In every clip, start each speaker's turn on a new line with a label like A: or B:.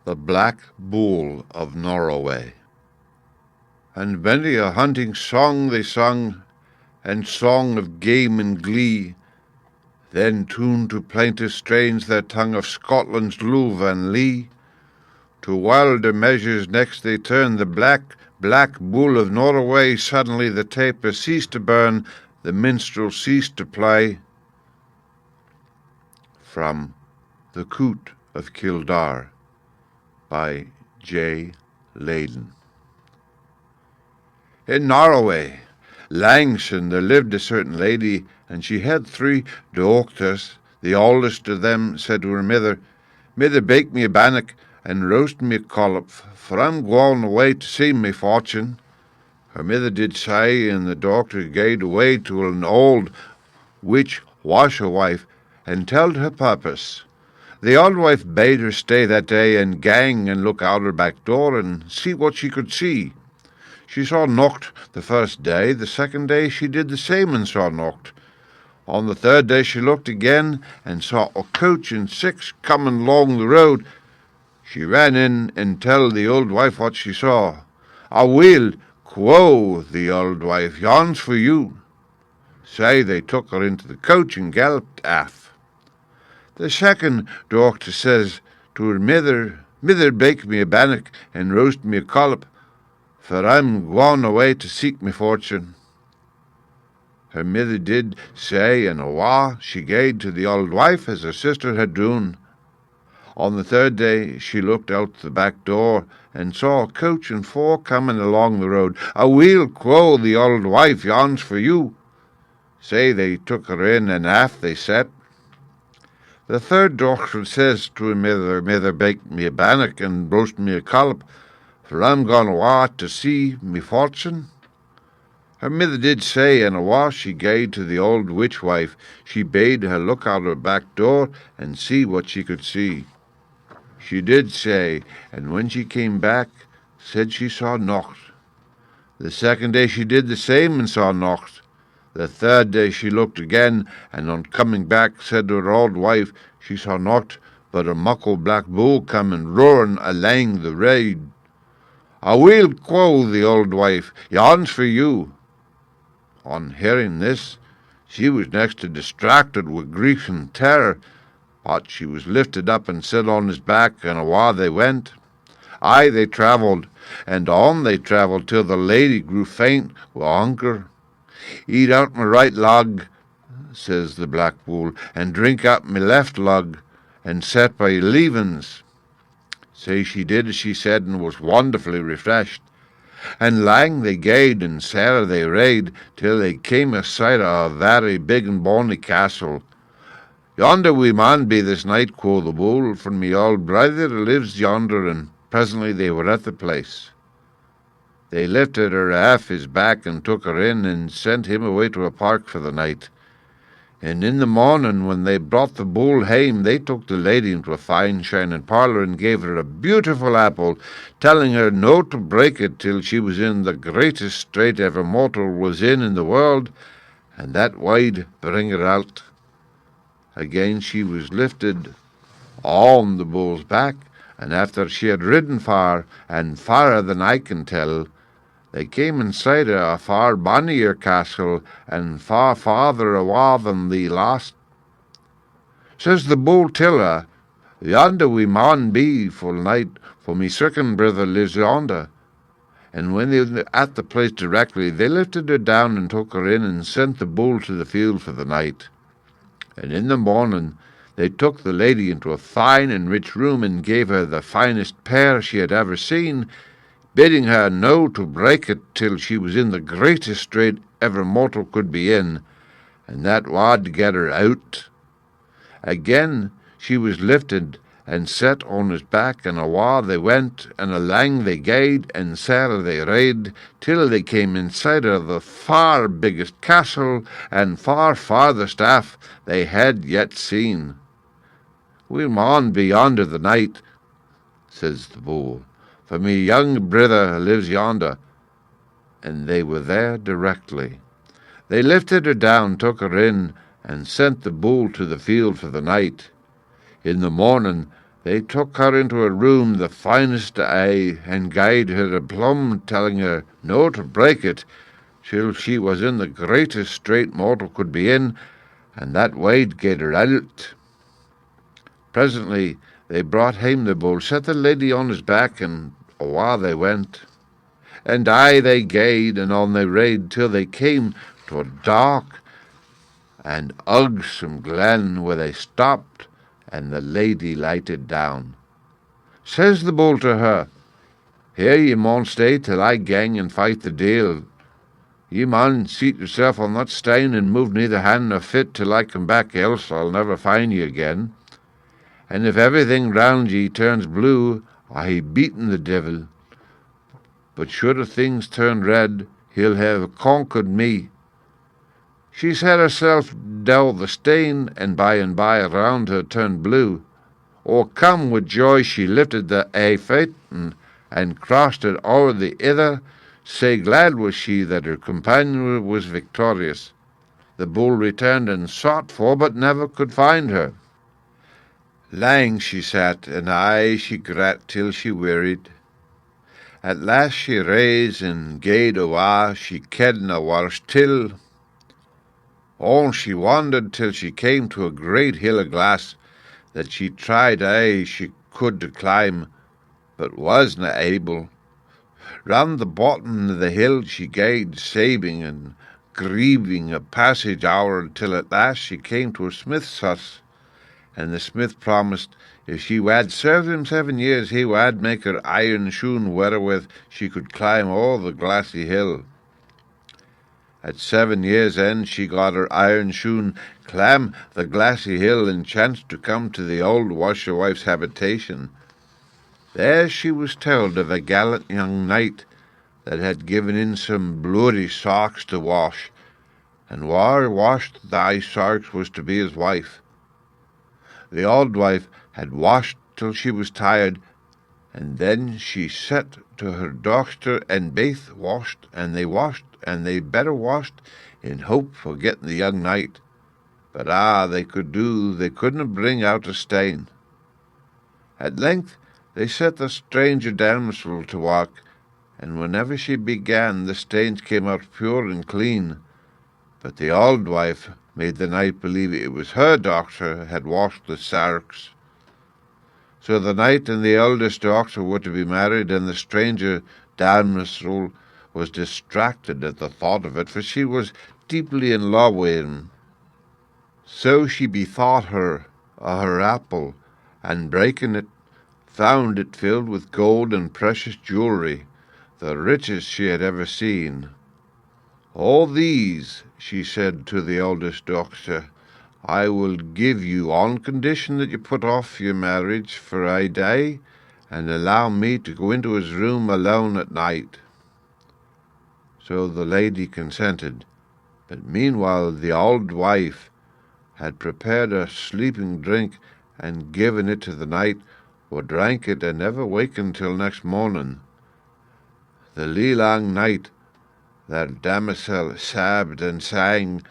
A: The Black Bull of Norroway. And many a hunting song they sung, and song of game and glee, then tuned to plaintive strains their tongue of Scotland's Louvre and Lee. To wilder measures next they turned, the black bull of Norroway. Suddenly the taper ceased to burn, the minstrel ceased to play. From The Coot of Kildare by J. Leyden. In Norroway, Langshan, there lived a certain lady, and she had 3 daughters. The oldest of them said to her mither, "Mither, bake me a bannock, and roast me a collop, for I'm going away to see my fortune." Her mither did say, and the doctor gaed away to an old witch washerwife, and telled her purpose. The old wife bade her stay that day, and gang and look out her back door, and see what she could see. She saw nocht the first day, the second day she did the same and saw nocht. On the third day she looked again, and saw a coach and 6 coming along the road. She ran in and telled the old wife what she saw. "Aweel," quo the old wife, "yon's for you." Say they took her into the coach and galloped aft. The second daughter says to her mither, "Mither, bake me a bannock, and roast me a collop, for I'm gone away to seek me fortune." Her mither did say, and awa she gaed to the old wife as her sister had done. On the third day she looked out the back door, and saw a coach and 4 coming along the road. "Aweel," quo the old wife, "yon's for you." Say they took her in, and aft they set. The third daughter says to her mither, "Mither, bake me a bannock, and roast me a collop, for I'm gone awa to see me fortune." Her mither did say, and awa she gaed to the old witch wife. She bade her look out her back door, and see what she could see. She did say, and when she came back, said she saw nocht. The second day she did the same, and saw nocht. The third day she looked again, and on coming back said to her old wife she saw nocht but a muckle black bull coming roaring alang the road. "Aweel," quo the old wife, "yon's for you." On hearing this, she was next to distracted with grief and terror, but she was lifted up and set on his back, and awa they went. Aye, they travelled, and on they travelled, till the lady grew faint with hunger. "Eat out my right lug," says the black bull, "and drink out my left lug, and set by leavings." Say she did as she said, and was wonderfully refreshed. And lang they gaed, and sair they rade, till they came aside of a very big and bonny castle. "Yonder we maun be this night," quo the bull, "for me old brother lives yonder." And presently they were at the place. They lifted her aff his back, and took her in, and sent him away to a park for the night. And in the morning, when they brought the bull hame, they took the lady into a fine shining parlour, and gave her a beautiful apple, telling her no to break it till she was in the greatest strait ever mortal was in the world, and that wide bring her out. Again she was lifted on the bull's back, and after she had ridden far, and farrer than I can tell, they came inside a far bonnier castle, and far farther awa than the last. Says the bull till her, "Yonder we maun be full night, for me second brother lives yonder." And when they were at the place directly, they lifted her down and took her in, and sent the bull to the field for the night. And in the morning they took the lady into a fine and rich room, and gave her the finest pear she had ever seen, bidding her no to break it till she was in the greatest strait ever mortal could be in, and that wad to get her out. Again she was lifted and set on his back, and awa they went, and alang they gaed, and sair they rade, till they came inside of the far biggest castle, and far farthest aff they had yet seen. "We maun be yonder the night," says the bull, "for me young brither lives yonder." And they were there directly. They lifted her down, took her in, and sent the bull to the field for the night. In the morning They took her into a room the finest aye, and gied her a plum, telling her no to break it, till she was in the greatest strait mortal could be in, and that way'd get her out. Presently they brought hame the bull, set the lady on his back, and awa they went. And aye they gaed, and on they rade, till they came to a dark and ugsome glen, where they stopped, and the lady lighted down. Says the bull to her, "Here ye maun stay till I gang and fight the deil. Ye maun seat yourself on that stane and move neither hand nor foot till I come back, else I'll never find ye again. And if everything round ye turns blue, I hae beaten the devil. But should a things turn red, he'll have conquered me." She set herself down the stane, and by around her turned blue. O'ercome with joy she lifted the ae foot, and crossed it o'er the ither. Sae glad was she that her companion was victorious. The bull returned and sought for, but never could find her. Lang she sat, and aye she grat till she wearied. At last she rase and gaed awa, she kedna whars till. On she wandered till she came to a great hill of glass, that she tried aye she could to climb, but wasna able. Round the bottom of the hill she gaed, sabing and grieving a passage hour, till at last she came to a smith's hut, and the smith promised if she wad serve him 7 years, he wad make her iron shoon wherewith she could climb all the glassy hill. At 7 years' end she got her iron shoon, clamb the glassy hill, and chanced to come to the old washerwife's habitation. There she was told of a gallant young knight that had given in some bloody sarks to wash, and whar washed thy sarks was to be his wife. The auld wife had washed till she was tired, and then she set to her dochter, and baith washed, and they better washed, in hope for getting the young knight. But they couldna bring out a stain. At length they set the stranger damsel to work, and whenever she began, the stains came out pure and clean. But the auld wife made the knight believe it was her doctor had washed the sarks. So the knight and the eldest doctor were to be married, and the stranger damsel was distracted at the thought of it, for she was deeply in love with him. So she bethought her of her apple, and breaking it, found it filled with gold and precious jewelry, the richest she had ever seen. "All these," she said to the eldest doctor, "I will give you on condition that you put off your marriage for a day, and allow me to go into his room alone at night." So the lady consented, but meanwhile the old wife had prepared a sleeping drink and given it to the knight, who drank it and never wakened till next morning. The leelang night that damosel sobbed and sang,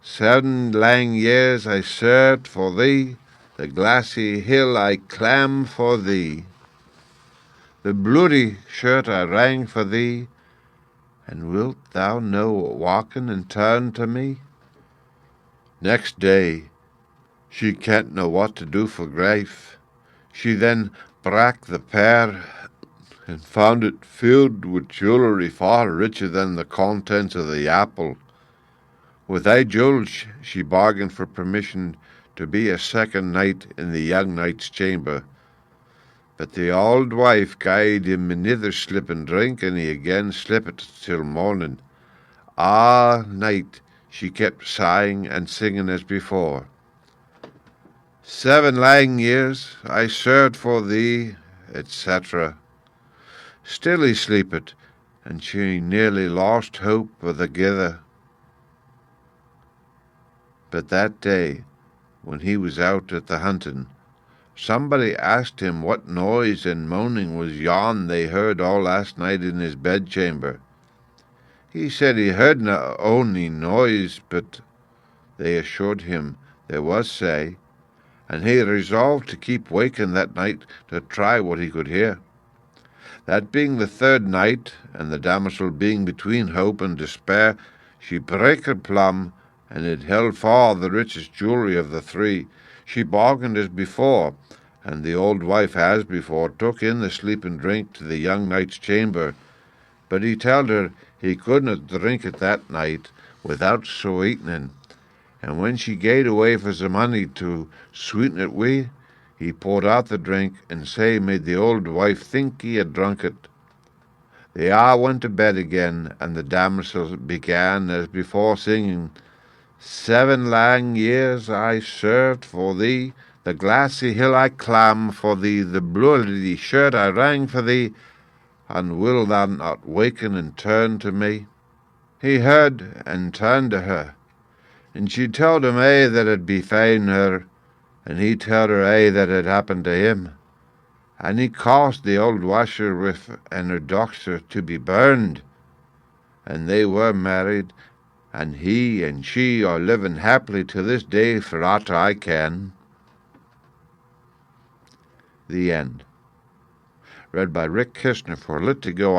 A: "7 lang years I served for thee, the glassy hill I clamb for thee, the bloody shirt I rang for thee, and wilt thou no waken and turn to me?" Next day she kent know what to do for grief. She then brak the pear, and found it filled with jewellery far richer than the contents of the apple. With thy jewels she bargained for permission to be a second night in the young knight's chamber. But the auld wife gied him anither slip and drink, and he again slept till morning. Night she kept sighing and singing as before. "7 lang years I served for thee," etc. Still he sleepet, and she nearly lost hope of the gither. But that day, when he was out at the hunting, somebody asked him what noise and moaning was yon they heard all last night in his bedchamber. He said he heard not only noise, but they assured him there was sae, and he resolved to keep waking that night to try what he could hear. That being the third night, and the damosel being between hope and despair, she brake her plum, and it held far the richest jewelry of the three. She bargained as before, and the old wife as before took in the sleeping drink to the young knight's chamber. But he told her he couldn't drink it that night without sweetening, and when she gaed away for the money to sweeten it wi', he poured out the drink, and sae made the old wife think he had drunk it. They all went to bed again, and the damosel began as before, singing, 7 lang years I served for thee, the glassy hill I clamb for thee, the bloody shirt I rang for thee, and will thou not waken and turn to me? He heard and turned to her, and she told him aye that had befallen her, and he told her aye that had happened to him. And he caused the old washerwife and her doctor to be burned, and they were married, and he and she are living happily to this day for aught I ken. The end. Read by Rick Kistner for Lit to Go